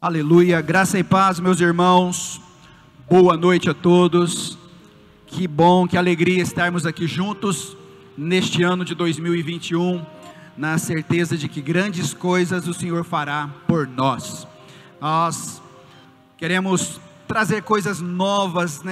Aleluia, graça e paz, meus irmãos, boa noite a todos. Que bom, que alegria estarmos aqui juntos neste ano de 2021, na certeza de que grandes coisas o Senhor fará por nós. Nós queremos trazer coisas novas,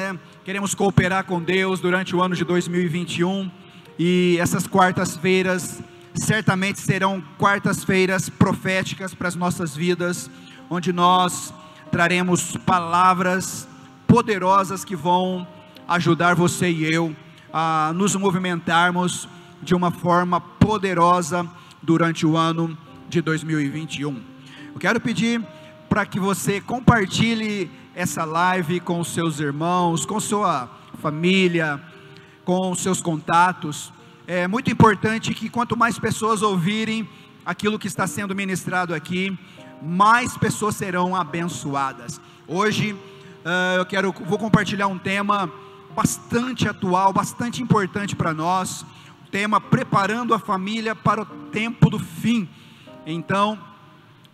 Queremos cooperar com Deus durante o ano de 2021, e essas quartas-feiras certamente serão quartas-feiras proféticas para as nossas vidas, onde nós traremos palavras poderosas que vão ajudar você e eu a nos movimentarmos de uma forma poderosa durante o ano de 2021. Eu quero pedir para que você compartilhe essa live com os seus irmãos, com sua família, com seus contatos. É muito importante que quanto mais pessoas ouvirem aquilo que está sendo ministrado aqui, mais pessoas serão abençoadas. Hoje vou compartilhar um tema bastante atual, bastante importante para nós, o tema preparando a família para o tempo do fim. Então,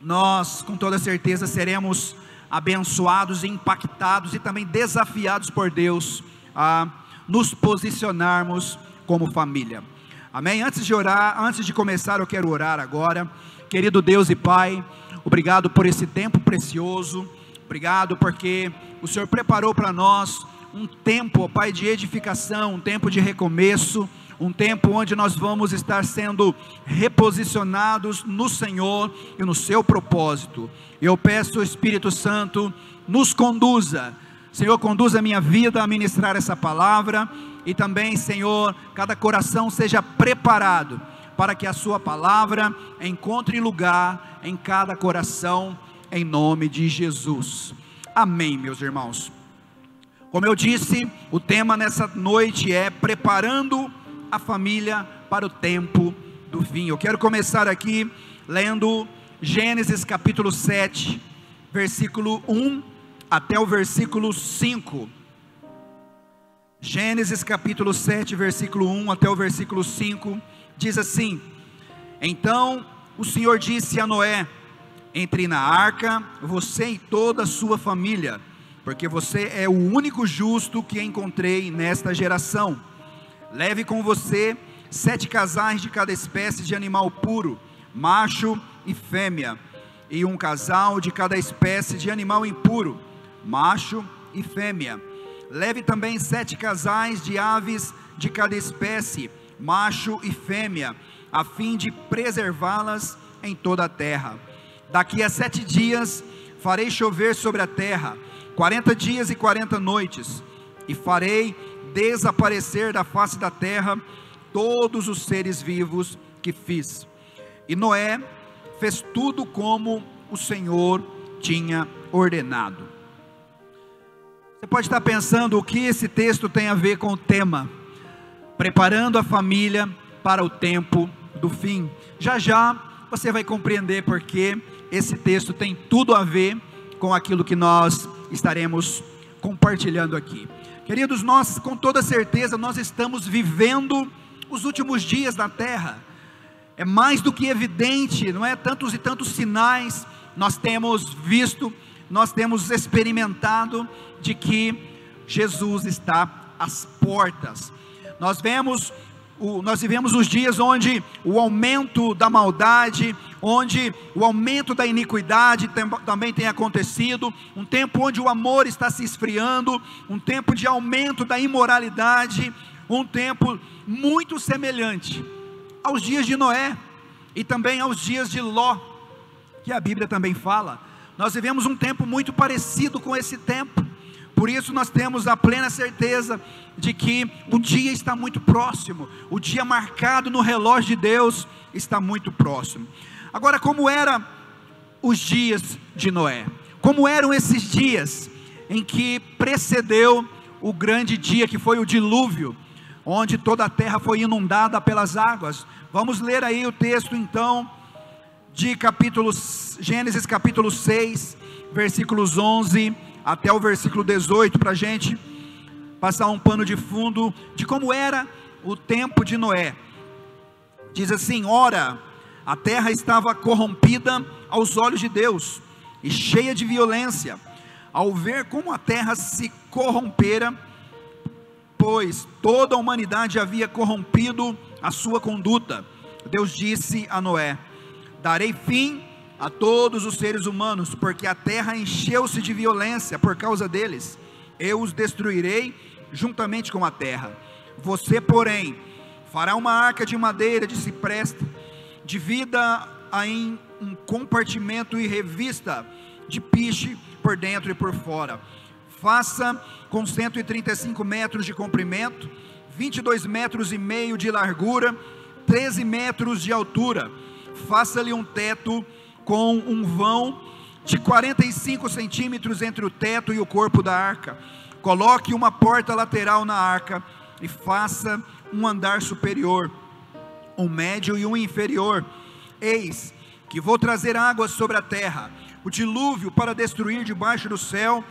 nós com toda certeza seremos abençoados, impactados e também desafiados por Deus a nos posicionarmos como família. Amém? Antes de orar, antes de começar, eu quero orar agora. Querido Deus e Pai, obrigado por esse tempo precioso, obrigado porque o Senhor preparou para nós um tempo, ó Pai, de edificação, um tempo de recomeço, um tempo onde nós vamos estar sendo reposicionados no Senhor e no seu propósito. Eu peço, Espírito Santo, nos conduza, Senhor, conduza a minha vida a ministrar essa palavra, e também, Senhor, cada coração seja preparado para que a sua palavra encontre lugar em cada coração, em nome de Jesus. Amém, meus irmãos. Como eu disse, o tema nessa noite é preparando a família para o tempo do fim. Eu quero começar aqui lendo Gênesis capítulo 7, versículo 1 até o versículo 5. Gênesis capítulo 7, versículo 1 até o versículo 5, diz assim: Então o Senhor disse a Noé: entre na arca, você e toda a sua família, porque você é o único justo que encontrei nesta geração. Leve com você 7 casais de cada espécie de animal puro, macho e fêmea, e um casal de cada espécie de animal impuro, macho e fêmea. Leve também 7 casais de aves de cada espécie, macho e fêmea, a fim de preservá-las em toda a terra. Daqui a 7 dias farei chover sobre a terra 40 dias e 40 noites, e farei desaparecer da face da terra todos os seres vivos que fiz. E Noé fez tudo como o Senhor tinha ordenado. Você pode estar pensando o que esse texto tem a ver com o tema preparando a família para o tempo do fim. Já já você vai compreender porque esse texto tem tudo a ver com aquilo que nós estaremos compartilhando aqui. Queridos, nós com toda certeza nós estamos vivendo os últimos dias da terra. É mais do que evidente, não é? Tantos e tantos sinais nós temos visto, nós temos experimentado de que Jesus está às portas. Nós vivemos os dias onde o aumento da maldade, onde o aumento da iniquidade também tem acontecido, um tempo onde o amor está se esfriando, um tempo de aumento da imoralidade, um tempo muito semelhante aos dias de Noé e também aos dias de Ló, que a Bíblia também fala. Nós vivemos um tempo muito parecido com esse tempo. Por isso nós temos a plena certeza de que o dia está muito próximo, o dia marcado no relógio de Deus está muito próximo. Agora, como eram os dias de Noé? Como eram esses dias em que precedeu o grande dia que foi o dilúvio, onde toda a terra foi inundada pelas águas? Vamos ler aí o texto então de Gênesis capítulo 6, versículos 11 até o versículo 18, para a gente passar um pano de fundo de como era o tempo de Noé. Diz assim: ora, a terra estava corrompida aos olhos de Deus, e cheia de violência, ao ver como a terra se corrompera, pois toda a humanidade havia corrompido a sua conduta. Deus disse a Noé: darei fim a todos os seres humanos, porque a terra encheu-se de violência por causa deles. Eu os destruirei juntamente com a terra. Você, porém, fará uma arca de madeira de cipreste, divida em um compartimento e revista de piche por dentro e por fora. Faça com 135 metros de comprimento, 22 metros e meio de largura, 13 metros de altura. Faça-lhe um teto com um vão de 45 centímetros entre o teto e o corpo da arca. Coloque uma porta lateral na arca e faça um andar superior, um médio e um inferior. Eis que vou trazer águas sobre a terra, o dilúvio, para destruir debaixo do céu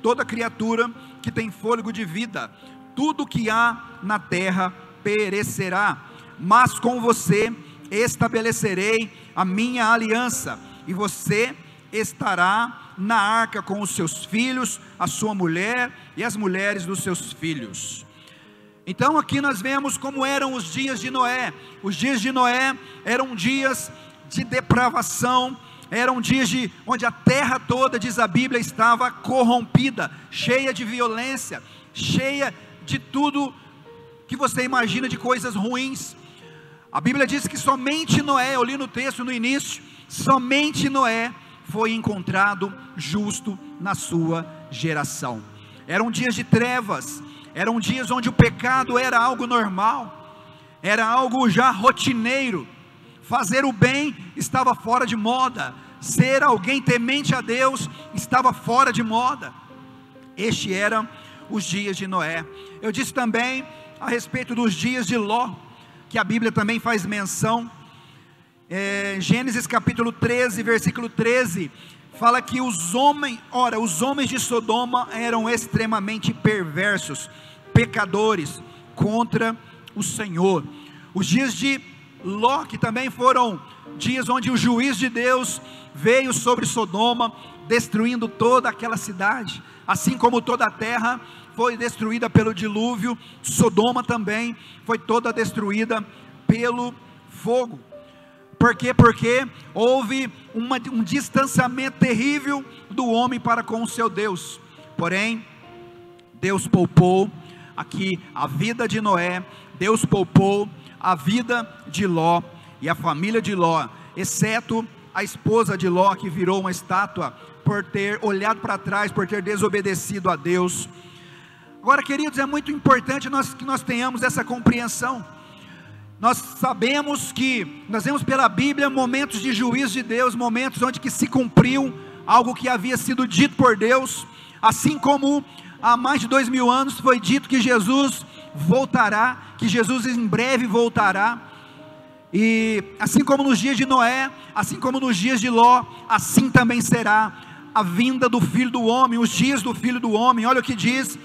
toda criatura que tem fôlego de vida. Tudo que há na terra perecerá, mas com você estabelecerei a minha aliança, e você estará na arca com os seus filhos, a sua mulher e as mulheres dos seus filhos. Então aqui nós vemos como eram os dias de Noé. Os dias de Noé eram dias de depravação, eram dias onde a terra toda, diz a Bíblia, estava corrompida, cheia de violência, cheia de tudo que você imagina de coisas ruins. A Bíblia diz que somente Noé, eu li no texto no início, somente Noé foi encontrado justo na sua geração. Eram dias de trevas, eram dias onde o pecado era algo normal, era algo já rotineiro. Fazer o bem estava fora de moda, ser alguém temente a Deus estava fora de moda. Estes eram os dias de Noé. Eu disse também a respeito dos dias de Ló, que a Bíblia também faz menção. Gênesis capítulo 13, versículo 13, fala que os homens de Sodoma eram extremamente perversos, pecadores contra o Senhor. Os dias de Ló, que também foram dias onde o juiz de Deus veio sobre Sodoma, destruindo toda aquela cidade, assim como toda a terra foi destruída pelo dilúvio, Sodoma também foi toda destruída pelo fogo. Por quê? Porque houve um distanciamento terrível do homem para com o seu Deus. Porém, Deus poupou aqui a vida de Noé, Deus poupou a vida de Ló e a família de Ló, exceto a esposa de Ló, que virou uma estátua por ter olhado para trás, por ter desobedecido a Deus. Agora, queridos, é muito importante que nós tenhamos essa compreensão. Nós sabemos que, nós vemos pela Bíblia momentos de juízo de Deus, momentos onde que se cumpriu algo que havia sido dito por Deus, assim como há mais de 2000 anos foi dito que Jesus voltará, que Jesus em breve voltará. E assim como nos dias de Noé, assim como nos dias de Ló, assim também será a vinda do Filho do Homem, os dias do Filho do Homem. Olha o que diz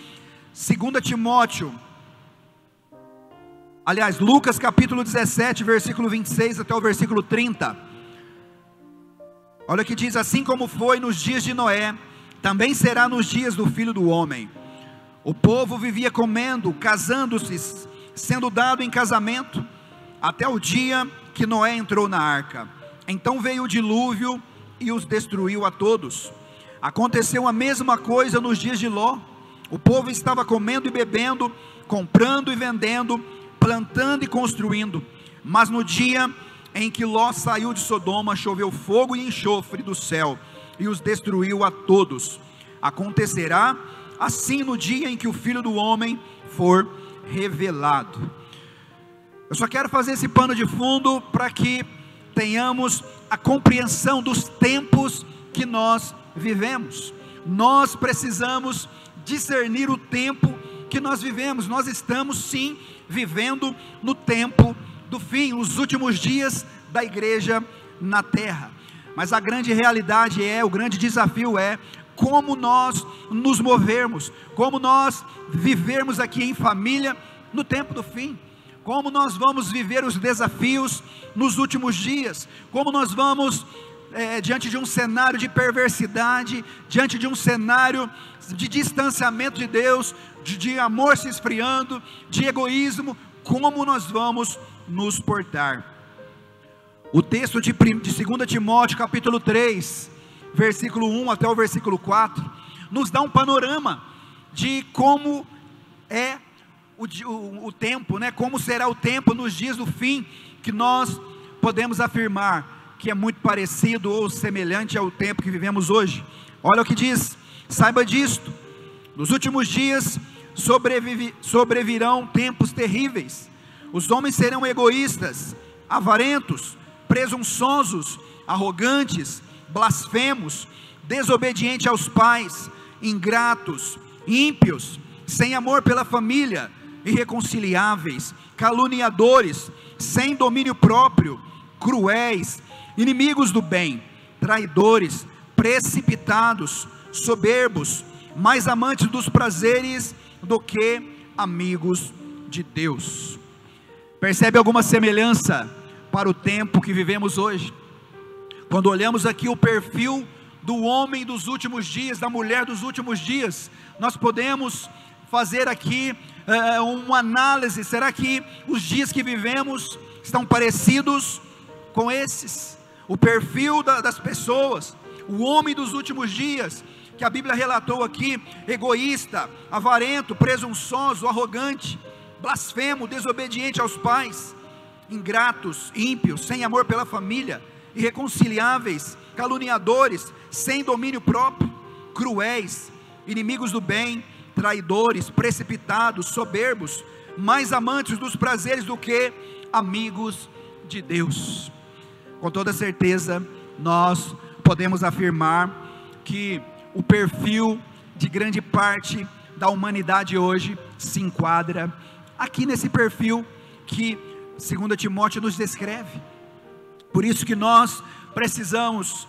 2 Timóteo, aliás, Lucas capítulo 17, versículo 26 até o versículo 30. Olha o que diz: assim como foi nos dias de Noé, também será nos dias do Filho do Homem. O povo vivia comendo, casando-se, sendo dado em casamento, até o dia que Noé entrou na arca. Então veio o dilúvio e os destruiu a todos. Aconteceu a mesma coisa nos dias de Ló. O povo estava comendo e bebendo, comprando e vendendo, plantando e construindo. Mas no dia em que Ló saiu de Sodoma, choveu fogo e enxofre do céu e os destruiu a todos. Acontecerá assim no dia em que o Filho do Homem for revelado. Eu só quero fazer esse pano de fundo para que tenhamos a compreensão dos tempos que nós vivemos. Nós precisamos discernir o tempo que nós vivemos. Nós estamos sim vivendo no tempo do fim, os últimos dias da igreja na terra. Mas a grande realidade o grande desafio é como nós nos movermos, como nós vivermos aqui em família no tempo do fim, como nós vamos viver os desafios nos últimos dias, como nós vamos diante de um cenário de perversidade, diante de um cenário de distanciamento de Deus, de amor se esfriando, de egoísmo, como nós vamos nos portar? O texto de 2 Timóteo capítulo 3, versículo 1 até o versículo 4, nos dá um panorama de como é o tempo, né? Como será o tempo nos dias do fim, que nós podemos afirmar que é muito parecido ou semelhante ao tempo que vivemos hoje. Olha o que diz: saiba disto, nos últimos dias sobrevirão tempos terríveis. Os homens serão egoístas, avarentos, presunçosos, arrogantes, blasfemos, desobedientes aos pais, ingratos, ímpios, sem amor pela família, irreconciliáveis, caluniadores, sem domínio próprio, cruéis, inimigos do bem, traidores, precipitados, soberbos, mais amantes dos prazeres do que amigos de Deus. Percebe alguma semelhança para o tempo que vivemos hoje? Quando olhamos aqui o perfil do homem dos últimos dias, da mulher dos últimos dias, nós podemos fazer aqui uma análise. Será que os dias que vivemos estão parecidos com esses? O perfil das pessoas, o homem dos últimos dias, que a Bíblia relatou aqui: egoísta, avarento, presunçoso, arrogante, blasfemo, desobediente aos pais, ingratos, ímpios, sem amor pela família, irreconciliáveis, caluniadores, sem domínio próprio, cruéis, inimigos do bem, traidores, precipitados, soberbos, mais amantes dos prazeres do que amigos de Deus. Com toda certeza, nós podemos afirmar que o perfil de grande parte da humanidade hoje se enquadra aqui nesse perfil que 2 Timóteo nos descreve. Por isso que nós precisamos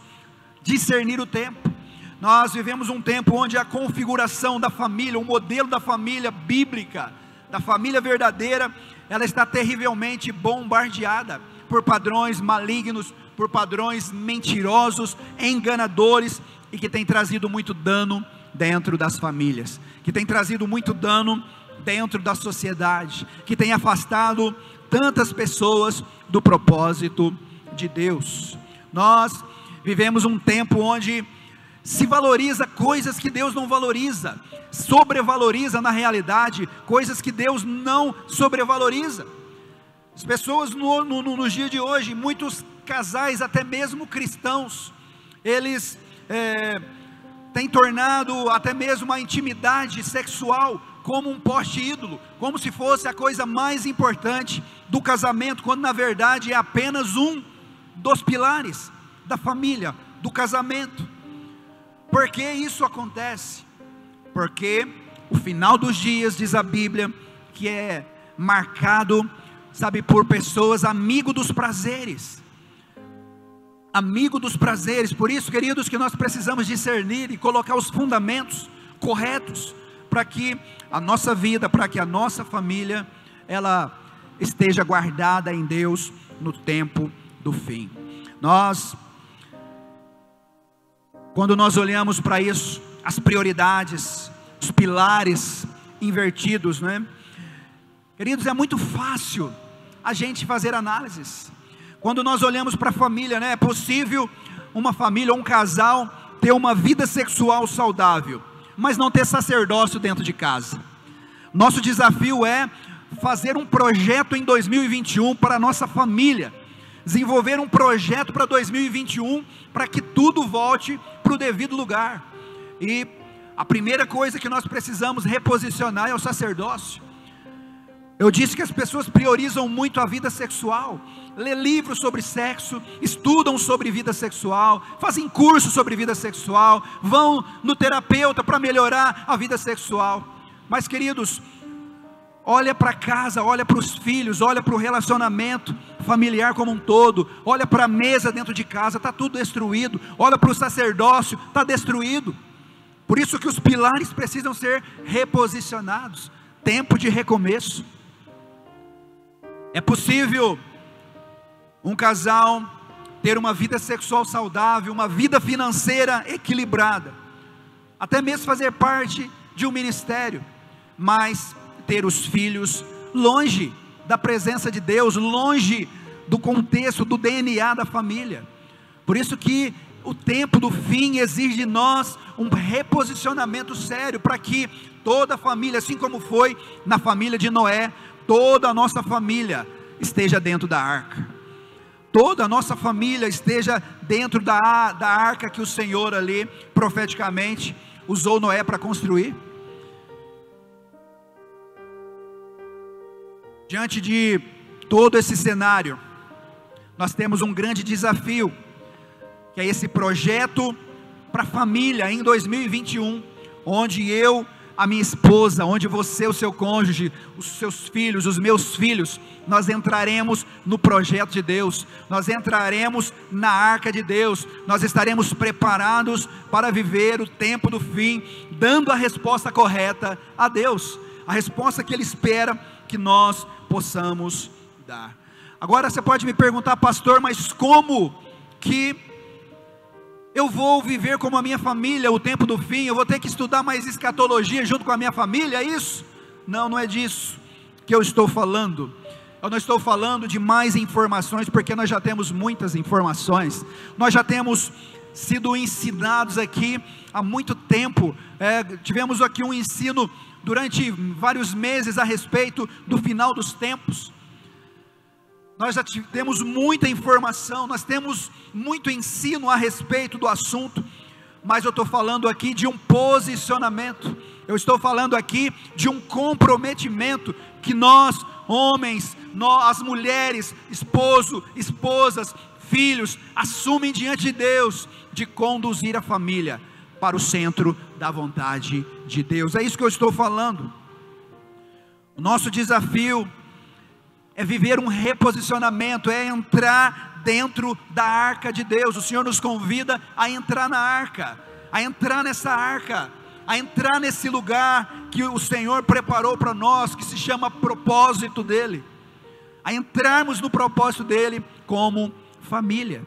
discernir o tempo. Nós vivemos um tempo onde a configuração da família, o modelo da família bíblica, da família verdadeira, ela está terrivelmente bombardeada por padrões malignos, por padrões mentirosos, enganadores, e que tem trazido muito dano dentro das famílias, que tem trazido muito dano dentro da sociedade, que tem afastado tantas pessoas do propósito de Deus. Nós vivemos um tempo onde se valoriza coisas que Deus não valoriza, sobrevaloriza na realidade coisas que Deus não sobrevaloriza. As pessoas nos dias de hoje, muitos casais, até mesmo cristãos, eles têm tornado até mesmo a intimidade sexual como um poste ídolo, como se fosse a coisa mais importante do casamento, quando na verdade é apenas um dos pilares da família, do casamento. Por que isso acontece? Porque o final dos dias, diz a Bíblia, que é marcado, sabe, por pessoas amigo dos prazeres, amigo dos prazeres. Por isso, queridos, que nós precisamos discernir e colocar os fundamentos corretos, para que a nossa vida, para que a nossa família, ela esteja guardada em Deus no tempo do fim. Quando nós olhamos para isso, as prioridades, os pilares invertidos, né? Queridos, é muito fácil a gente fazer análises. Quando nós olhamos para a família, né? É possível uma família ou um casal ter uma vida sexual saudável, mas não ter sacerdócio dentro de casa. Nosso desafio é fazer um projeto em 2021 para a nossa família, desenvolver um projeto para 2021, para que tudo volte para o devido lugar. E a primeira coisa que nós precisamos reposicionar é o sacerdócio. Eu disse que as pessoas priorizam muito a vida sexual, lê livros sobre sexo, estudam sobre vida sexual, fazem cursos sobre vida sexual, vão no terapeuta para melhorar a vida sexual. Mas, queridos, olha para casa, olha para os filhos, olha para o relacionamento familiar como um todo, olha para a mesa dentro de casa, está tudo destruído. Olha para o sacerdócio, está destruído. Por isso que os pilares precisam ser reposicionados. Tempo de recomeço. É possível um casal ter uma vida sexual saudável, uma vida financeira equilibrada, até mesmo fazer parte de um ministério, mas ter os filhos longe da presença de Deus, longe do contexto, do DNA da família. Por isso que o tempo do fim exige de nós um reposicionamento sério, para que toda a família, assim como foi na família de Noé, toda a nossa família esteja dentro da arca, toda a nossa família esteja dentro da arca que o Senhor ali, profeticamente, usou Noé para construir. Diante de todo esse cenário, nós temos um grande desafio, que é esse projeto para a família em 2021, onde eu, a minha esposa, onde você, o seu cônjuge, os seus filhos, os meus filhos, nós entraremos no projeto de Deus, nós entraremos na arca de Deus, nós estaremos preparados para viver o tempo do fim, dando a resposta correta a Deus, a resposta que Ele espera que nós possamos dar. Agora você pode me perguntar, pastor, mas como que eu vou viver como a minha família o tempo do fim? Eu vou ter que estudar mais escatologia junto com a minha família, é isso? Não, não é disso que eu estou falando. Eu não estou falando de mais informações, porque nós já temos muitas informações, nós já temos sido ensinados aqui há muito tempo, tivemos aqui um ensino durante vários meses a respeito do final dos tempos. Nós já temos muita informação, nós temos muito ensino a respeito do assunto, mas eu estou falando aqui de um posicionamento, eu estou falando aqui de um comprometimento que nós, homens, as mulheres, esposas, filhos, assumem diante de Deus, de conduzir a família para o centro da vontade de Deus. É isso que eu estou falando. O nosso desafio é viver um reposicionamento, é entrar dentro da arca de Deus. O Senhor nos convida a entrar na arca, a entrar nessa arca, a entrar nesse lugar que o Senhor preparou para nós, que se chama propósito dEle, a entrarmos no propósito dEle como família.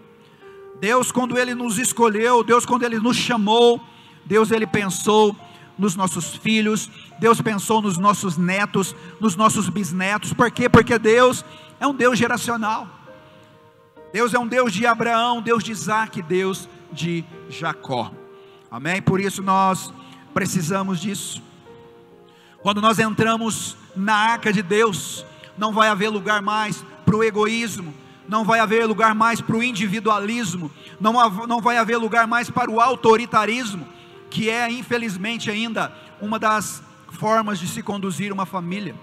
Deus, quando Ele nos escolheu, Deus, quando Ele nos chamou, Deus, Ele pensou nos nossos filhos, Deus pensou nos nossos netos, nos nossos bisnetos. Por quê? Porque Deus é um Deus geracional. Deus é um Deus de Abraão, Deus de Isaac, Deus de Jacó. Amém? Por isso nós precisamos disso. Quando nós entramos na arca de Deus, não vai haver lugar mais para o egoísmo, não vai haver lugar mais para o individualismo, não vai haver lugar mais para o autoritarismo, que é infelizmente ainda uma das formas de se conduzir uma família,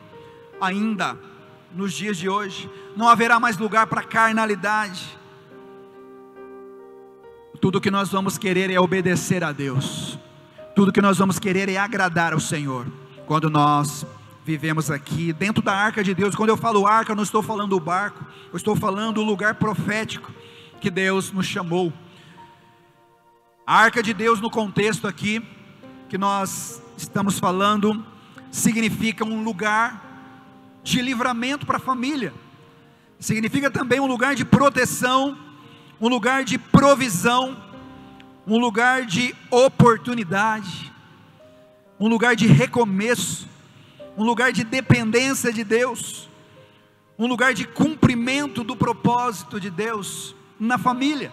ainda nos dias de hoje. Não haverá mais lugar para carnalidade. Tudo que nós vamos querer é obedecer a Deus, tudo que nós vamos querer é agradar ao Senhor, quando nós vivemos aqui dentro da arca de Deus. Quando eu falo arca, eu não estou falando do barco, eu estou falando do lugar profético que Deus nos chamou. A arca de Deus, no contexto aqui que nós estamos falando, significa um lugar de livramento para a família, significa também um lugar de proteção, um lugar de provisão, um lugar de oportunidade, um lugar de recomeço, um lugar de dependência de Deus, um lugar de cumprimento do propósito de Deus na família.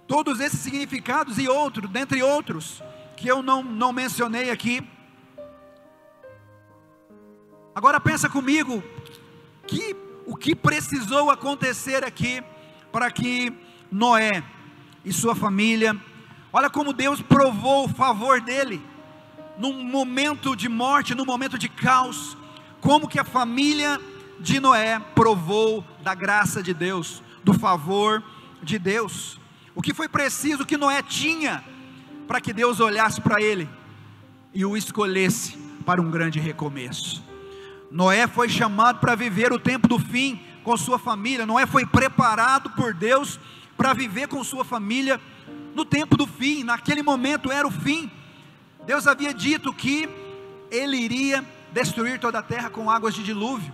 Todos esses significados e outros, dentre outros, que eu não mencionei aqui. Agora pensa comigo, o que precisou acontecer aqui, para que Noé e sua família, olha como Deus provou o favor dele, num momento de morte, num momento de caos, como que a família de Noé provou da graça de Deus, do favor de Deus. O que foi preciso, que Noé tinha, para que Deus olhasse para ele, e o escolhesse para um grande recomeço. Noé foi chamado para viver o tempo do fim com sua família. Noé foi preparado por Deus para viver com sua família no tempo do fim. Naquele momento era o fim. Deus havia dito que Ele iria destruir toda a terra com águas de dilúvio,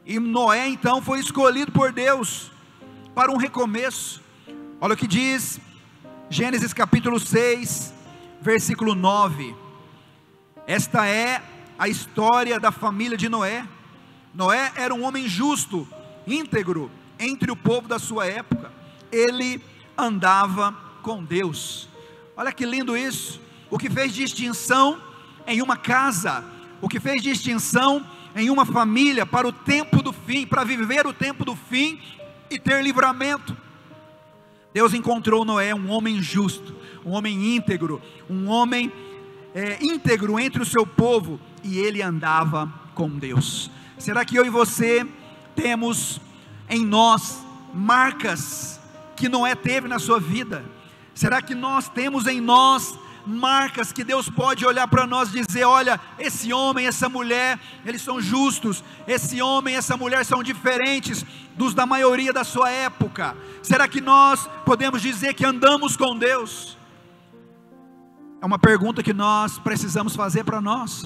e Noé então foi escolhido por Deus para um recomeço. Olha o que diz Gênesis capítulo 6, versículo 9. Esta é a história da família de Noé. Noé era um homem justo, íntegro, entre o povo da sua época. Ele andava com Deus. Olha que lindo isso. O que fez distinção em uma casa, o que fez distinção em uma família para o tempo do fim, para viver o tempo do fim e ter livramento. Deus encontrou Noé um homem justo, um homem íntegro, um homem íntegro entre o seu povo, e ele andava com Deus. Será que eu e você temos em nós marcas que Noé teve na sua vida? Será que nós temos em nós marcas que Deus pode olhar para nós e dizer: olha, esse homem, essa mulher, eles são justos, esse homem, essa mulher são diferentes dos da maioria da sua época? Será que nós podemos dizer que andamos com Deus? É uma pergunta que nós precisamos fazer para nós.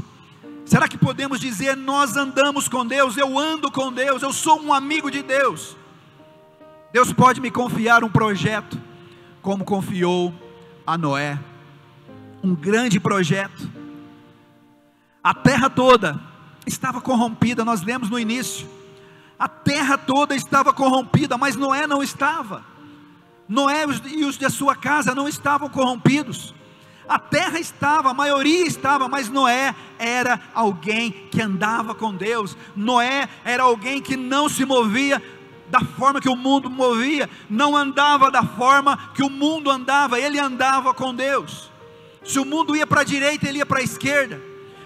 Será que podemos dizer: nós andamos com Deus, eu ando com Deus, eu sou um amigo de Deus? Deus pode me confiar um projeto, como confiou a Noé, um grande projeto. A terra toda estava corrompida, nós lemos no início, a terra toda estava corrompida, mas Noé não estava. Noé e os de sua casa não estavam corrompidos. A terra estava, a maioria estava, mas Noé era alguém que andava com Deus. Noé era alguém que não se movia da forma que o mundo movia, não andava da forma que o mundo andava, ele andava com Deus. Se o mundo ia para a direita, ele ia para a esquerda.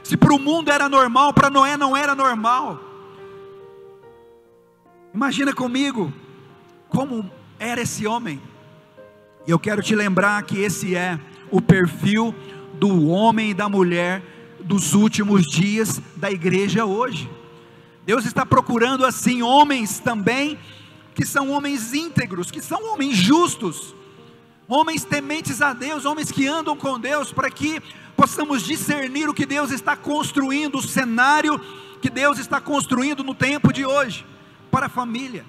Se para o mundo era normal, para Noé não era normal. Imagina comigo como era esse homem. E eu quero te lembrar que esse é o perfil do homem e da mulher dos últimos dias da igreja hoje. Deus está procurando assim homens também, que são homens íntegros, que são homens justos, homens tementes a Deus, homens que andam com Deus, para que possamos discernir o que Deus está construindo, o cenário que Deus está construindo no tempo de hoje, para a família.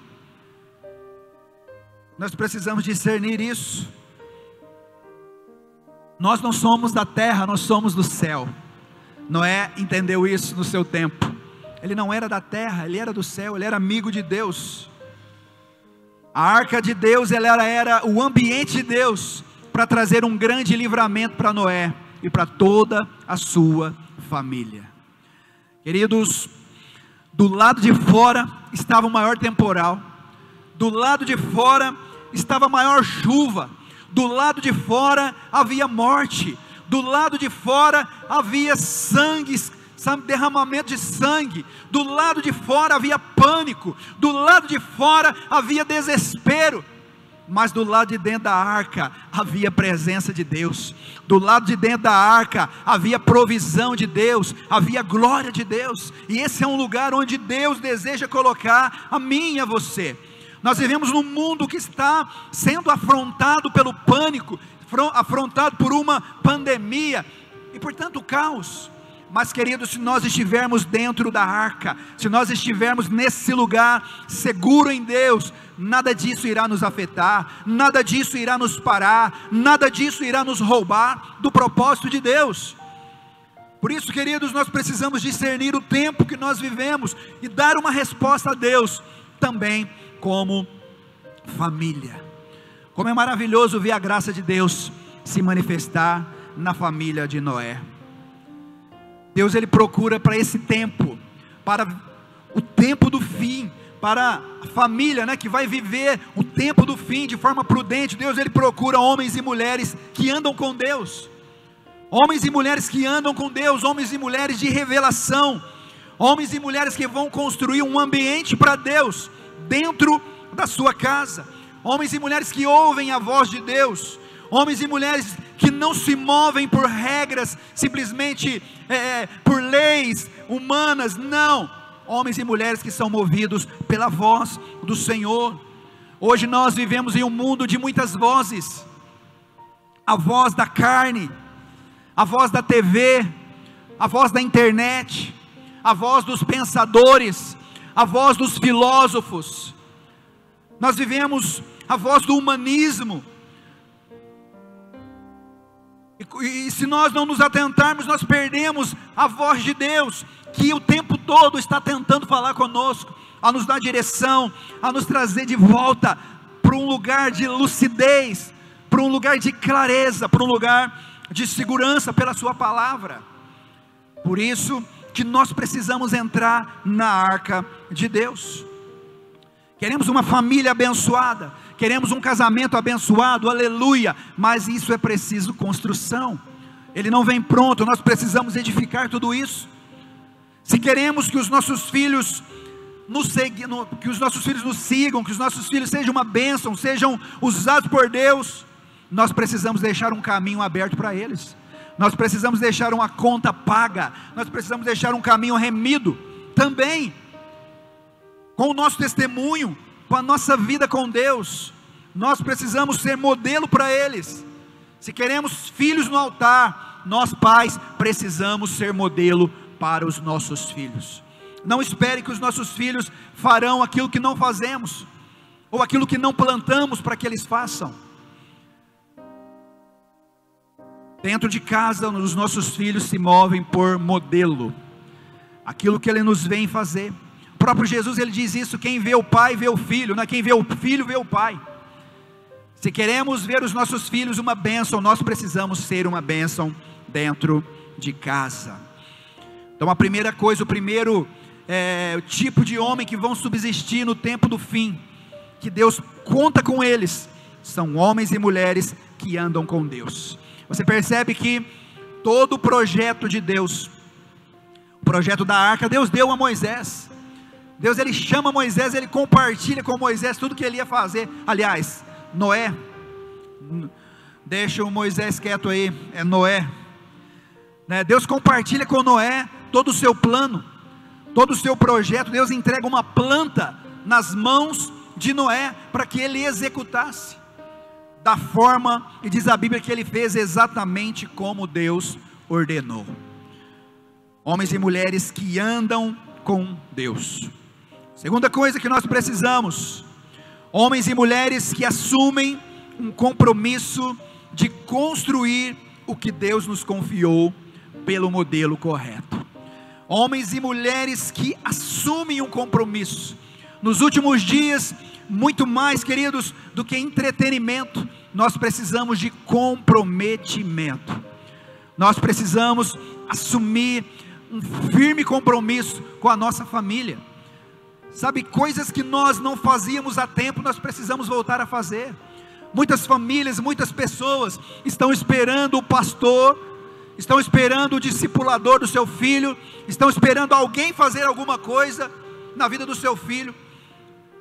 Nós precisamos discernir isso. Nós não somos da terra, nós somos do céu. Noé entendeu isso no seu tempo. Ele não era da terra, ele era do céu, ele era amigo de Deus. A arca de Deus, ela era o ambiente de Deus, para trazer um grande livramento para Noé, e para toda a sua família. Queridos, do lado de fora estava o maior temporal, do lado de fora estava a maior chuva, do lado de fora havia morte, do lado de fora havia sangue, derramamento de sangue, do lado de fora havia pânico, do lado de fora havia desespero, mas do lado de dentro da arca havia presença de Deus, do lado de dentro da arca havia provisão de Deus, havia glória de Deus, e esse é um lugar onde Deus deseja colocar a mim e a você. Nós vivemos num mundo que está sendo afrontado pelo pânico, afrontado por uma pandemia, e por tanto caos. Mas queridos, se nós estivermos dentro da arca, se nós estivermos nesse lugar seguro em Deus, nada disso irá nos afetar, nada disso irá nos parar, nada disso irá nos roubar do propósito de Deus. Por isso, queridos, nós precisamos discernir o tempo que nós vivemos e dar uma resposta a Deus também como família. Como é maravilhoso ver a graça de Deus se manifestar na família de Noé. Deus, ele procura para esse tempo, para o tempo do fim, para a família, que vai viver o tempo do fim de forma prudente. Deus, ele procura homens e mulheres que andam com Deus, homens e mulheres que andam com Deus, homens e mulheres de revelação, homens e mulheres que vão construir um ambiente para Deus, dentro da sua casa, homens e mulheres que ouvem a voz de Deus, homens e mulheres que não se movem por regras, simplesmente por leis humanas, não, homens e mulheres que são movidos pela voz do Senhor. Hoje nós vivemos em um mundo de muitas vozes, a voz da carne, a voz da TV, a voz da internet, a voz dos pensadores, a voz dos filósofos. Nós vivemos a voz do humanismo. E se nós não nos atentarmos, nós perdemos a voz de Deus, que o tempo todo está tentando falar conosco, a nos dar direção, a nos trazer de volta para um lugar de lucidez, para um lugar de clareza, para um lugar de segurança pela sua palavra. Por isso que nós precisamos entrar na arca de Deus. Queremos uma família abençoada, queremos um casamento abençoado, aleluia, mas isso é preciso construção, ele não vem pronto, nós precisamos edificar tudo isso. Se queremos que os nossos filhos nos sigam, que os nossos filhos sejam uma bênção, sejam usados por Deus, nós precisamos deixar um caminho aberto para eles, nós precisamos deixar uma conta paga, nós precisamos deixar um caminho remido, também, com o nosso testemunho, com a nossa vida com Deus, nós precisamos ser modelo para eles. Se queremos filhos no altar, nós pais precisamos ser modelo para os nossos filhos. Não espere que os nossos filhos farão aquilo que não fazemos, ou aquilo que não plantamos para que eles façam. Dentro de casa, os nossos filhos se movem por modelo, aquilo que ele nos vem fazer. O próprio Jesus, ele diz isso: quem vê o pai vê o filho, não é? Quem vê o filho vê o pai. Se queremos ver os nossos filhos uma bênção, nós precisamos ser uma bênção dentro de casa. Então a primeira coisa, o primeiro tipo de homem que vão subsistir no tempo do fim, que Deus conta com eles, são homens e mulheres que andam com Deus. Você percebe que todo o projeto de Deus, o projeto da arca, Deus deu a Moisés. Deus, ele chama Moisés, ele compartilha com Moisés tudo que ele ia fazer. Aliás, Noé, deixa o Moisés quieto aí, é Noé, né? Deus compartilha com Noé todo o seu plano, todo o seu projeto. Deus entrega uma planta nas mãos de Noé, para que ele executasse, da forma, e diz a Bíblia que ele fez exatamente como Deus ordenou. Homens e mulheres que andam com Deus. Segunda coisa que nós precisamos, homens e mulheres que assumem um compromisso de construir o que Deus nos confiou pelo modelo correto. Homens e mulheres que assumem um compromisso. Nos últimos dias, muito mais, queridos, do que entretenimento, nós precisamos de comprometimento. Nós precisamos assumir um firme compromisso com a nossa família. Sabe, coisas que nós não fazíamos há tempo, nós precisamos voltar a fazer. Muitas famílias, muitas pessoas estão esperando o pastor, estão esperando o discipulador do seu filho, estão esperando alguém fazer alguma coisa na vida do seu filho,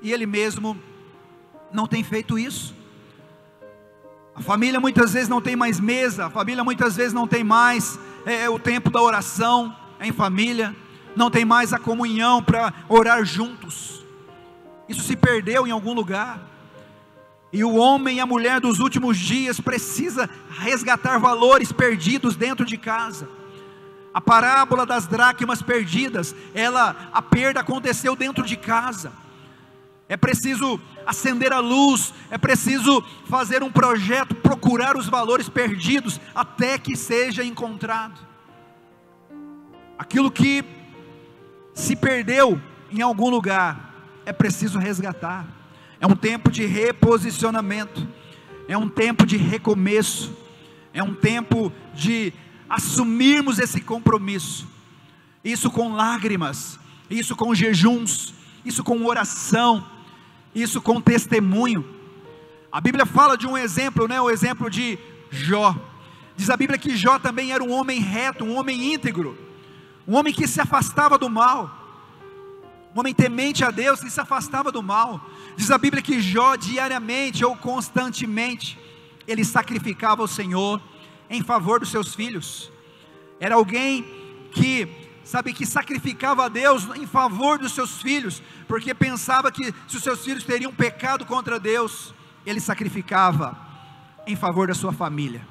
e ele mesmo não tem feito isso. A família muitas vezes não tem mais mesa, a família muitas vezes não tem mais o tempo da oração em família, não tem mais a comunhão para orar juntos. Isso se perdeu em algum lugar. E o homem e a mulher dos últimos dias precisa resgatar valores perdidos dentro de casa. A parábola das dracmas perdidas, a perda aconteceu dentro de casa. É preciso acender a luz, é preciso fazer um projeto, procurar os valores perdidos até que seja encontrado. Aquilo que se perdeu em algum lugar, é preciso resgatar. É um tempo de reposicionamento, é um tempo de recomeço, é um tempo de assumirmos esse compromisso. Isso com lágrimas, isso com jejuns, isso com oração, isso com testemunho. A Bíblia fala de um exemplo, né? O exemplo de Jó. Diz a Bíblia que Jó também era um homem reto, um homem íntegro, um homem que se afastava do mal, um homem temente a Deus, que se afastava do mal. Diz a Bíblia que Jó diariamente ou constantemente, ele sacrificava ao Senhor em favor dos seus filhos. Era alguém que, que sacrificava a Deus em favor dos seus filhos, porque pensava que se os seus filhos teriam pecado contra Deus, ele sacrificava em favor da sua família.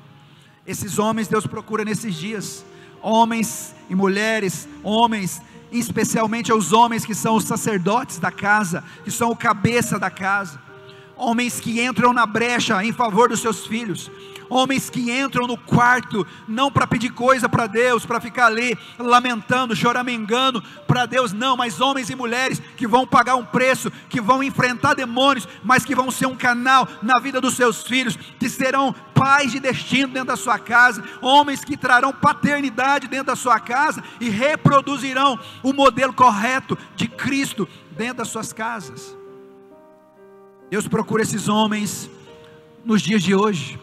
Esses homens Deus procura nesses dias, homens e mulheres, homens, especialmente aos homens que são os sacerdotes da casa, que são o cabeça da casa, homens que entram na brecha em favor dos seus filhos, homens que entram no quarto, não para pedir coisa para Deus, para ficar ali lamentando, choramingando para Deus, não, mas homens e mulheres que vão pagar um preço, que vão enfrentar demônios, mas que vão ser um canal na vida dos seus filhos, que serão pais de destino dentro da sua casa, homens que trarão paternidade dentro da sua casa, e reproduzirão o modelo correto de Cristo dentro das suas casas. Deus procura esses homens nos dias de hoje.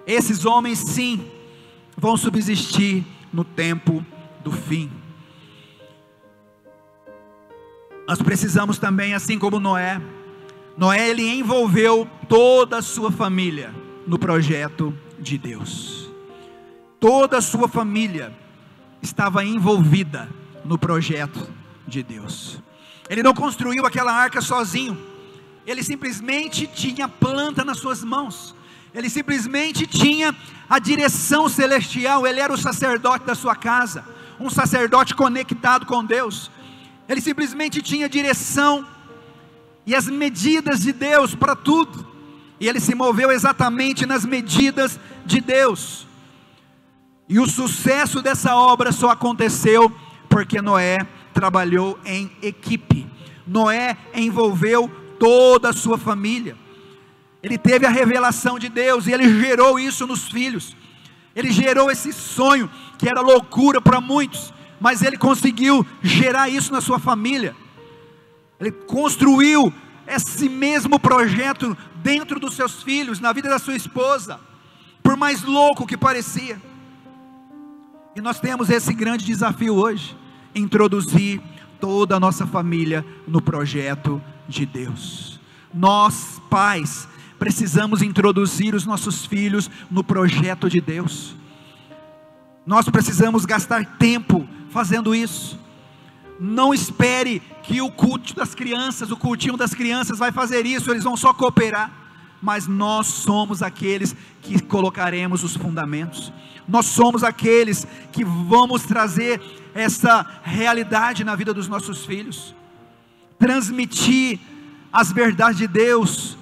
Esses homens sim, vão subsistir no tempo do fim. Nós precisamos também, assim como Noé, ele envolveu toda a sua família no projeto de Deus. Toda a sua família estava envolvida no projeto de Deus. Ele não construiu aquela arca sozinho, ele simplesmente tinha a planta nas suas mãos, ele simplesmente tinha a direção celestial, ele era o sacerdote da sua casa, um sacerdote conectado com Deus, ele simplesmente tinha direção e as medidas de Deus para tudo, e ele se moveu exatamente nas medidas de Deus, e o sucesso dessa obra só aconteceu porque Noé trabalhou em equipe. Noé envolveu toda a sua família, ele teve a revelação de Deus, e ele gerou isso nos filhos, ele gerou esse sonho, que era loucura para muitos, mas ele conseguiu gerar isso na sua família, ele construiu esse mesmo projeto dentro dos seus filhos, na vida da sua esposa, por mais louco que parecia, e nós temos esse grande desafio hoje, introduzir toda a nossa família no projeto de Deus. Nós, pais, precisamos introduzir os nossos filhos no projeto de Deus. Nós precisamos gastar tempo fazendo isso. Não espere que o culto das crianças, o cultinho das crianças vai fazer isso, eles vão só cooperar. Mas nós somos aqueles que colocaremos os fundamentos. Nós somos aqueles que vamos trazer essa realidade na vida dos nossos filhos. Transmitir as verdades de Deus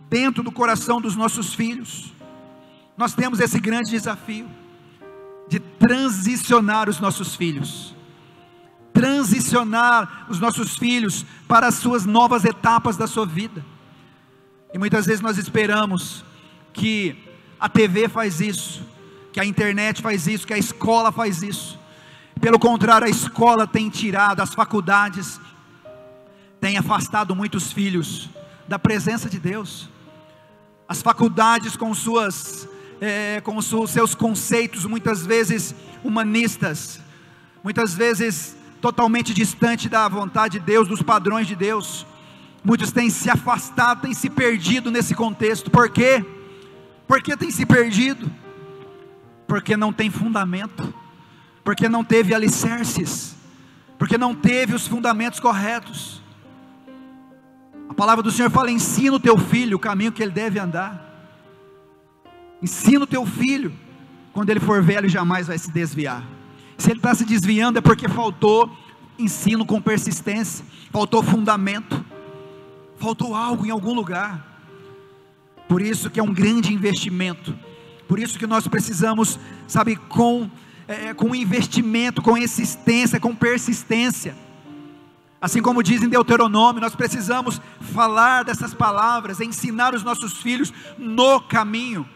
dentro do coração dos nossos filhos. Nós temos esse grande desafio de transicionar os nossos filhos, transicionar os nossos filhos para as suas novas etapas da sua vida. E muitas vezes nós esperamos que a TV faz isso, que a internet faz isso, que a escola faz isso. Pelo contrário, a escola tem tirado, as faculdades têm afastado muitos filhos da presença de Deus. As faculdades com os seus conceitos muitas vezes humanistas, muitas vezes totalmente distante da vontade de Deus, dos padrões de Deus. Muitos têm se afastado, têm se perdido nesse contexto. Por quê? Por que têm se perdido? Porque não tem fundamento, porque não teve alicerces, porque não teve os fundamentos corretos. A palavra do Senhor fala: ensina o teu filho o caminho que ele deve andar. Ensina o teu filho, quando ele for velho jamais vai se desviar. Se ele está se desviando é porque faltou ensino com persistência, faltou fundamento, faltou algo em algum lugar. Por isso que é um grande investimento, por isso que nós precisamos, sabe, com investimento, com insistência, com persistência. Assim como diz em Deuteronômio, nós precisamos falar dessas palavras, ensinar os nossos filhos no caminho,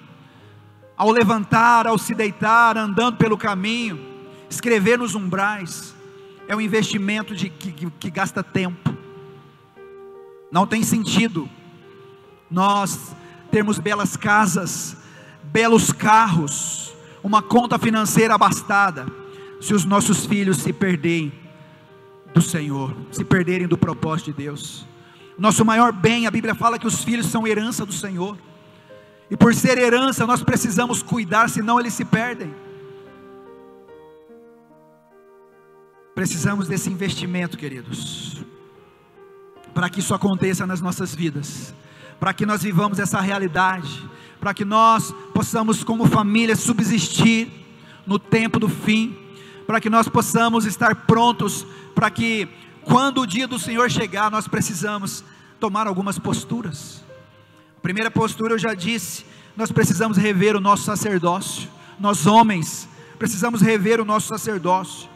ao levantar, ao se deitar, andando pelo caminho, escrever nos umbrais. É um investimento que gasta tempo. Não tem sentido nós termos belas casas, belos carros, uma conta financeira abastada, se os nossos filhos se perderem do Senhor, se perderem do propósito de Deus. Nosso maior bem, a Bíblia fala que os filhos são herança do Senhor, e por ser herança nós precisamos cuidar, senão eles se perdem. Precisamos desse investimento, queridos, para que isso aconteça nas nossas vidas, para que nós vivamos essa realidade, para que nós possamos como família subsistir no tempo do fim, para que nós possamos estar prontos, para que quando o dia do Senhor chegar, nós precisamos tomar algumas posturas. Primeira postura, eu já disse, nós precisamos rever o nosso sacerdócio. Nós homens precisamos rever o nosso sacerdócio.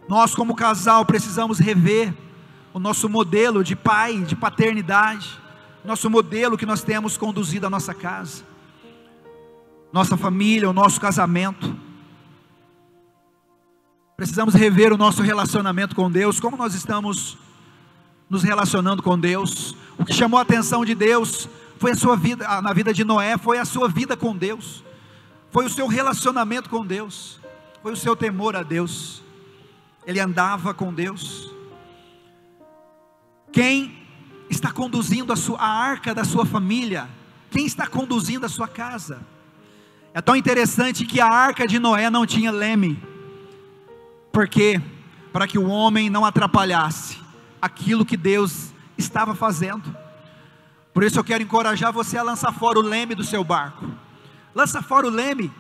Nós como casal precisamos rever o nosso modelo de pai, de paternidade, nosso modelo que nós temos conduzido a nossa casa, nossa família, o nosso casamento. Precisamos rever o nosso relacionamento com Deus, como nós estamos nos relacionando com Deus. O que chamou a atenção de Deus foi a sua vida, na vida de Noé, foi a sua vida com Deus, foi o seu relacionamento com Deus, foi o seu temor a Deus. Ele andava com Deus. Quem está conduzindo a arca da sua família? Quem está conduzindo a sua casa? É tão interessante que a arca de Noé não tinha leme. Por quê? Para que o homem não atrapalhasse aquilo que Deus estava fazendo. Por isso eu quero encorajar você a lançar fora o leme do seu barco. Lança fora o leme.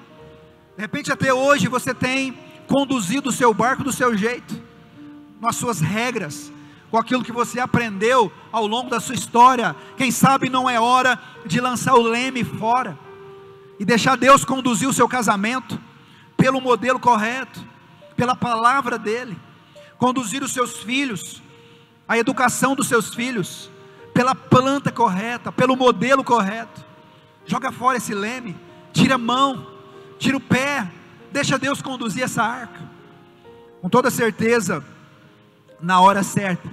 De repente até hoje você tem conduzido o seu barco do seu jeito, nas suas regras, com aquilo que você aprendeu ao longo da sua história. Quem sabe não é hora de lançar o leme fora e deixar Deus conduzir o seu casamento pelo modelo correto, pela palavra dele. Conduzir os seus filhos, a educação dos seus filhos, pela planta correta, pelo modelo correto. Joga fora esse leme, tira a mão, tira o pé, deixa Deus conduzir essa arca. Com toda certeza, na hora certa,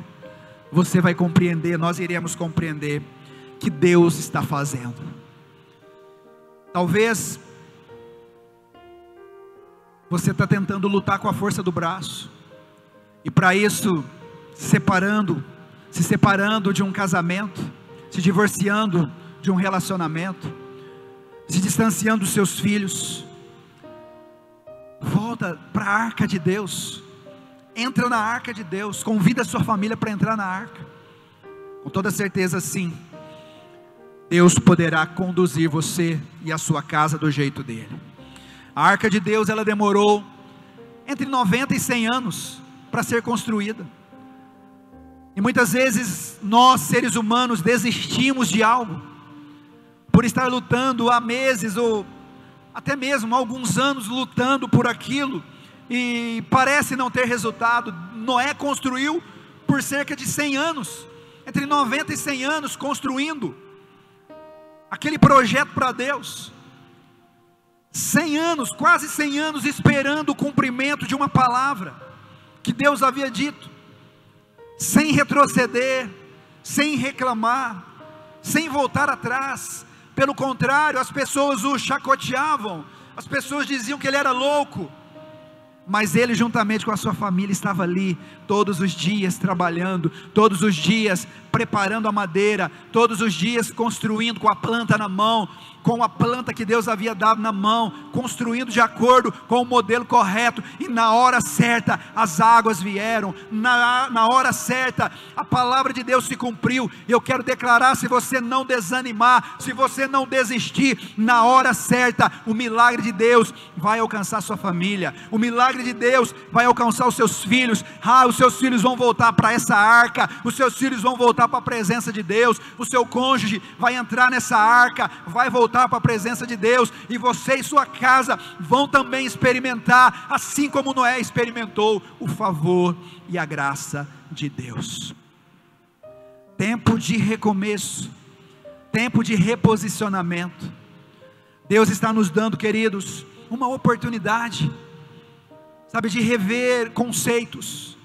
você vai compreender, nós iremos compreender que Deus está fazendo. Talvez você está tentando lutar com a força do braço, e para isso, se separando de um casamento, se divorciando de um relacionamento, se distanciando dos seus filhos. Volta para a arca de Deus, entra na arca de Deus, convida a sua família para entrar na arca. Com toda certeza sim, Deus poderá conduzir você e a sua casa do jeito dele. A arca de Deus, ela demorou entre 90 e 100 anos para ser construída, e muitas vezes nós seres humanos desistimos de algo, por estar lutando há meses, ou até mesmo há alguns anos lutando por aquilo, e parece não ter resultado. Noé construiu por cerca de 100 anos, entre 90 e 100 anos, construindo aquele projeto para Deus. 100 anos, quase 100 anos, esperando o cumprimento de uma palavra que Deus havia dito, sem retroceder, sem reclamar, sem voltar atrás. Pelo contrário, as pessoas o chacoteavam, as pessoas diziam que ele era louco, mas ele juntamente com a sua família estava ali, todos os dias trabalhando, todos os dias preparando a madeira, todos os dias construindo com a planta na mão, com a planta que Deus havia dado na mão, construindo de acordo com o modelo correto, e na hora certa as águas vieram, na hora certa a palavra de Deus se cumpriu. Eu quero declarar, se você não desanimar, se você não desistir, na hora certa o milagre de Deus vai alcançar a sua família, o milagre de Deus vai alcançar os seus filhos. Os seus filhos vão voltar para essa arca, os seus filhos vão voltar para a presença de Deus, o seu cônjuge vai entrar nessa arca, vai voltar para a presença de Deus, e você e sua casa vão também experimentar, assim como Noé experimentou, o favor e a graça de Deus. Tempo de recomeço, tempo de reposicionamento. Deus está nos dando, queridos, uma oportunidade, sabe, de rever conceitos,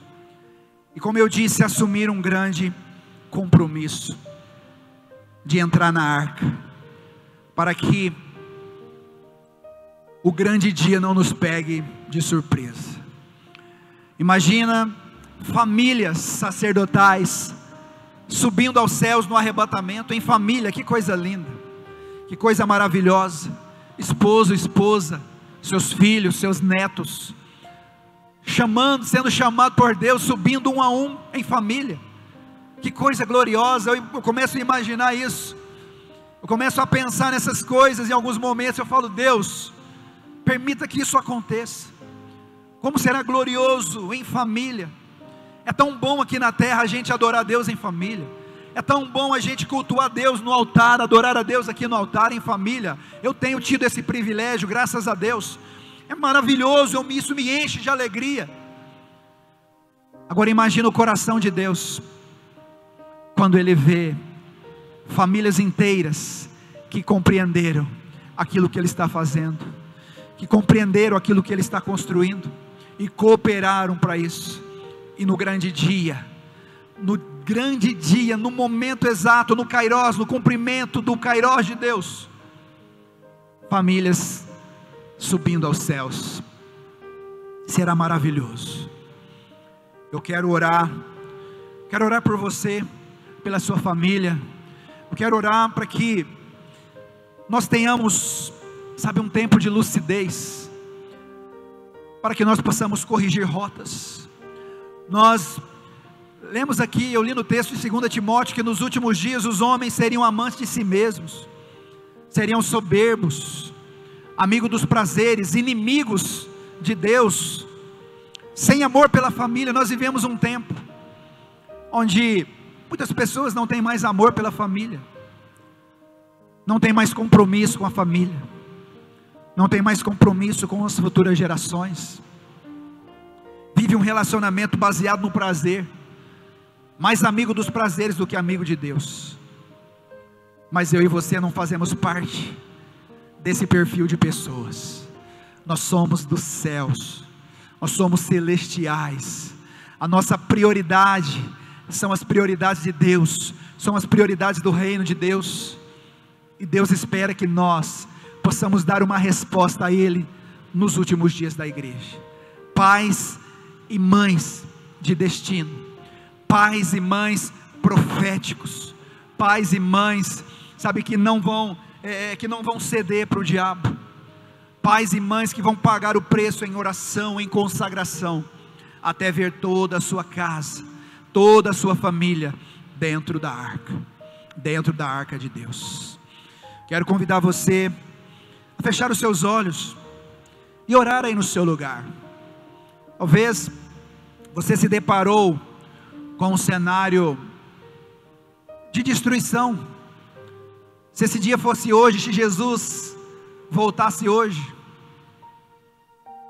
e como eu disse, assumir um grande compromisso, de entrar na arca, para que o grande dia não nos pegue de surpresa. Imagina famílias sacerdotais subindo aos céus no arrebatamento, em família. Que coisa linda, que coisa maravilhosa. Esposo, esposa, seus filhos, seus netos, sendo chamado por Deus, subindo um a um em família. Que coisa gloriosa. Eu começo a imaginar isso, eu começo a pensar nessas coisas. Em alguns momentos eu falo: Deus, permita que isso aconteça. Como será glorioso em família. É tão bom aqui na terra a gente adorar Deus em família. É tão bom a gente cultuar Deus no altar, adorar a Deus aqui no altar, em família. Eu tenho tido esse privilégio, graças a Deus. É maravilhoso, isso me enche de alegria. Agora imagina o coração de Deus, quando Ele vê famílias inteiras que compreenderam aquilo que Ele está fazendo, que compreenderam aquilo que Ele está construindo, e cooperaram para isso. E no grande dia, no momento exato, no Kairos, no cumprimento do Kairos de Deus, famílias subindo aos céus. Será maravilhoso. Eu quero orar por você, pela sua família. Eu quero orar para que nós tenhamos, um tempo de lucidez, para que nós possamos corrigir rotas. Nós lemos aqui, eu li no texto de 2 Timóteo, que nos últimos dias os homens seriam amantes de si mesmos, seriam soberbos, amigos dos prazeres, inimigos de Deus, sem amor pela família. Nós vivemos um tempo onde muitas pessoas não têm mais amor pela família, não tem mais compromisso com a família, não tem mais compromisso com as futuras gerações, vive um relacionamento baseado no prazer, mais amigo dos prazeres do que amigo de Deus. Mas eu e você não fazemos parte desse perfil de pessoas. Nós somos dos céus, nós somos celestiais. A nossa prioridade são as prioridades de Deus, são as prioridades do reino de Deus. E Deus espera que nós possamos dar uma resposta a Ele nos últimos dias da igreja. Pais e mães de destino, pais e mães proféticos, pais e mães, que não vão ceder para o diabo, pais e mães que vão pagar o preço em oração, em consagração, até ver toda a sua casa, toda a sua família dentro da arca de Deus. Quero convidar você a fechar os seus olhos e orar aí no seu lugar. Talvez você se deparou com um cenário de destruição. Se esse dia fosse hoje, se Jesus voltasse hoje,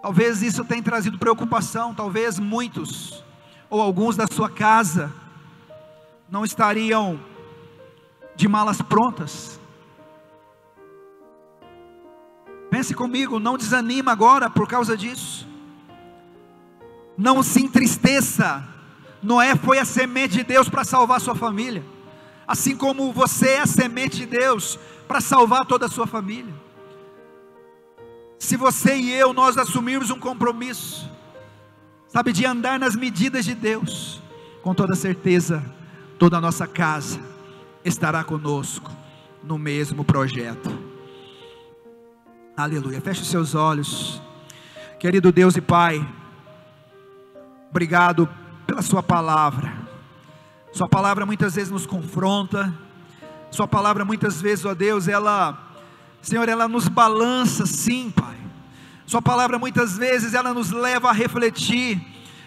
talvez isso tenha trazido preocupação. Talvez muitos ou alguns da sua casa não estariam de malas prontas. Pense comigo, não desanima agora por causa disso, não se entristeça. Noé foi a semente de Deus para salvar sua família, assim como você é a semente de Deus para salvar toda a sua família. Se você e eu, nós assumirmos um compromisso, de andar nas medidas de Deus, com toda certeza, toda a nossa casa estará conosco no mesmo projeto. Aleluia. Feche os seus olhos. Querido Deus e Pai, obrigado pela sua palavra. Sua palavra muitas vezes nos confronta. Sua palavra muitas vezes, ó Deus, Senhor, ela nos balança, sim, Pai. Sua palavra muitas vezes, ela nos leva a refletir,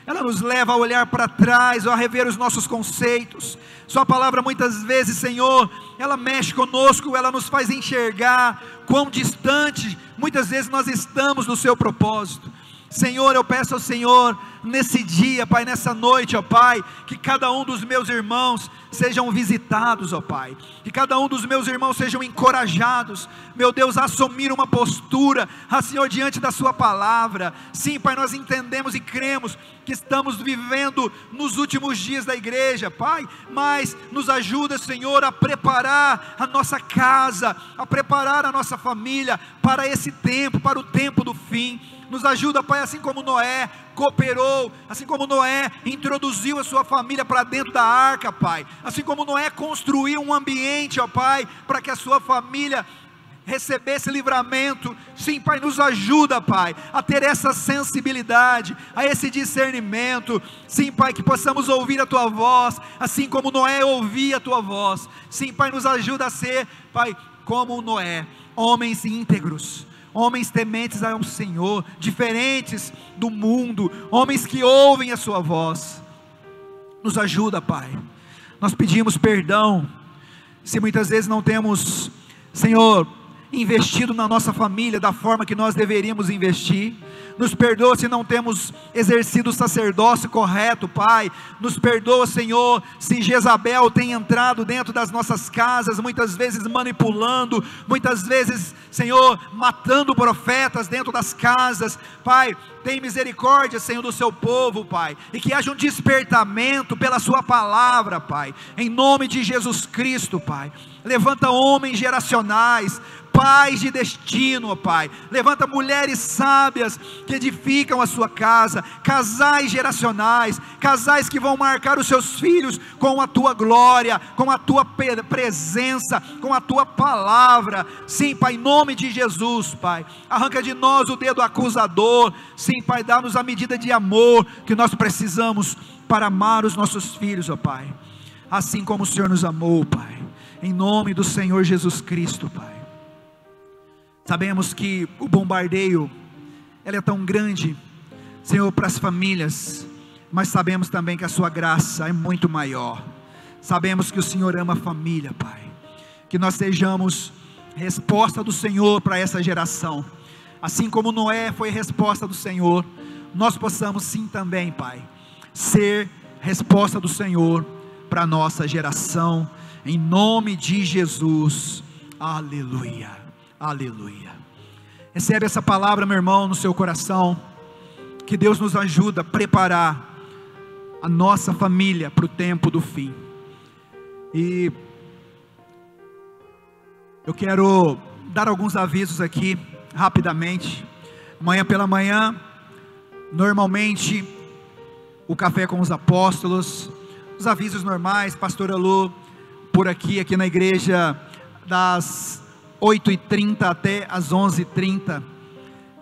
ela nos leva a olhar para trás, a rever os nossos conceitos. Sua palavra muitas vezes, Senhor, ela mexe conosco, ela nos faz enxergar quão distante muitas vezes nós estamos do seu propósito. Senhor, eu peço ao Senhor, nesse dia, Pai, nessa noite, ó Pai, que cada um dos meus irmãos sejam visitados, ó Pai, que cada um dos meus irmãos sejam encorajados, meu Deus, a assumir uma postura, Senhor, diante da sua palavra. Sim, Pai, nós entendemos e cremos que estamos vivendo nos últimos dias da igreja, Pai, mas nos ajuda, Senhor, a preparar a nossa casa, a preparar a nossa família para esse tempo, para o tempo do fim. Nos ajuda, Pai, assim como Noé cooperou, assim como Noé introduziu a sua família para dentro da arca, Pai, assim como Noé construiu um ambiente, ó Pai, para que a sua família recebesse livramento. Sim, Pai, nos ajuda, Pai, a ter essa sensibilidade, a esse discernimento. Sim, Pai, que possamos ouvir a Tua voz, assim como Noé ouvia a Tua voz. Sim, Pai, nos ajuda a ser, Pai, como Noé, homens íntegros, homens tementes ao Senhor, diferentes do mundo, homens que ouvem a sua voz. Nos ajuda, Pai, nós pedimos perdão, se muitas vezes não temos, Senhor, investido na nossa família da forma que nós deveríamos investir. Nos perdoa se não temos exercido o sacerdócio correto, Pai. Nos perdoa, Senhor, se Jezabel tem entrado dentro das nossas casas, muitas vezes manipulando, muitas vezes, Senhor, matando profetas dentro das casas. Pai, tem misericórdia, Senhor, do seu povo, Pai, e que haja um despertamento pela sua palavra, Pai, em nome de Jesus Cristo, Pai. Levanta homens geracionais, pais de destino, ó Pai. Levanta mulheres sábias que edificam a sua casa, casais geracionais, casais que vão marcar os seus filhos com a tua glória, com a tua presença, com a tua palavra. Sim, Pai, em nome de Jesus, Pai, arranca de nós o dedo acusador. Sim, Pai, dá-nos a medida de amor que nós precisamos para amar os nossos filhos, ó Pai, assim como o Senhor nos amou, Pai, em nome do Senhor Jesus Cristo, Pai. Sabemos que o bombardeio, ele é tão grande, Senhor, para as famílias, mas sabemos também que a sua graça é muito maior. Sabemos que o Senhor ama a família, Pai, que nós sejamos resposta do Senhor para essa geração, assim como Noé foi resposta do Senhor, nós possamos sim também, Pai, ser resposta do Senhor para a nossa geração, em nome de Jesus. Aleluia. Aleluia. Recebe essa palavra, meu irmão, no seu coração. Que Deus nos ajuda a preparar a nossa família para o tempo do fim. E eu quero dar alguns avisos aqui, rapidamente. Amanhã pela manhã, normalmente, o café com os apóstolos, os avisos normais, pastora Lu, por aqui na igreja, das 8h30 até as 11h30,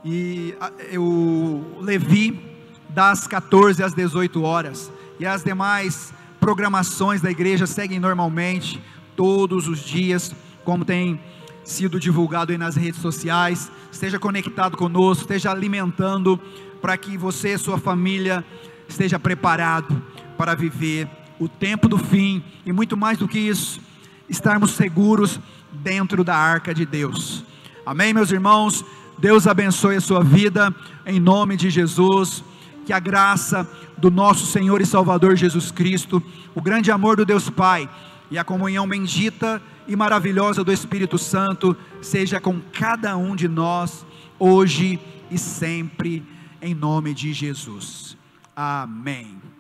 e o Levi das 14 às 18 horas, e as demais programações da igreja seguem normalmente, todos os dias, como tem sido divulgado aí nas redes sociais. Esteja conectado conosco, esteja alimentando, para que você e sua família esteja preparado para viver o tempo do fim, e muito mais do que isso, estarmos seguros dentro da arca de Deus. Amém, meus irmãos? Deus abençoe a sua vida, em nome de Jesus. Que a graça do nosso Senhor e Salvador Jesus Cristo, o grande amor do Deus Pai, e a comunhão bendita e maravilhosa do Espírito Santo, seja com cada um de nós, hoje e sempre, em nome de Jesus. Amém.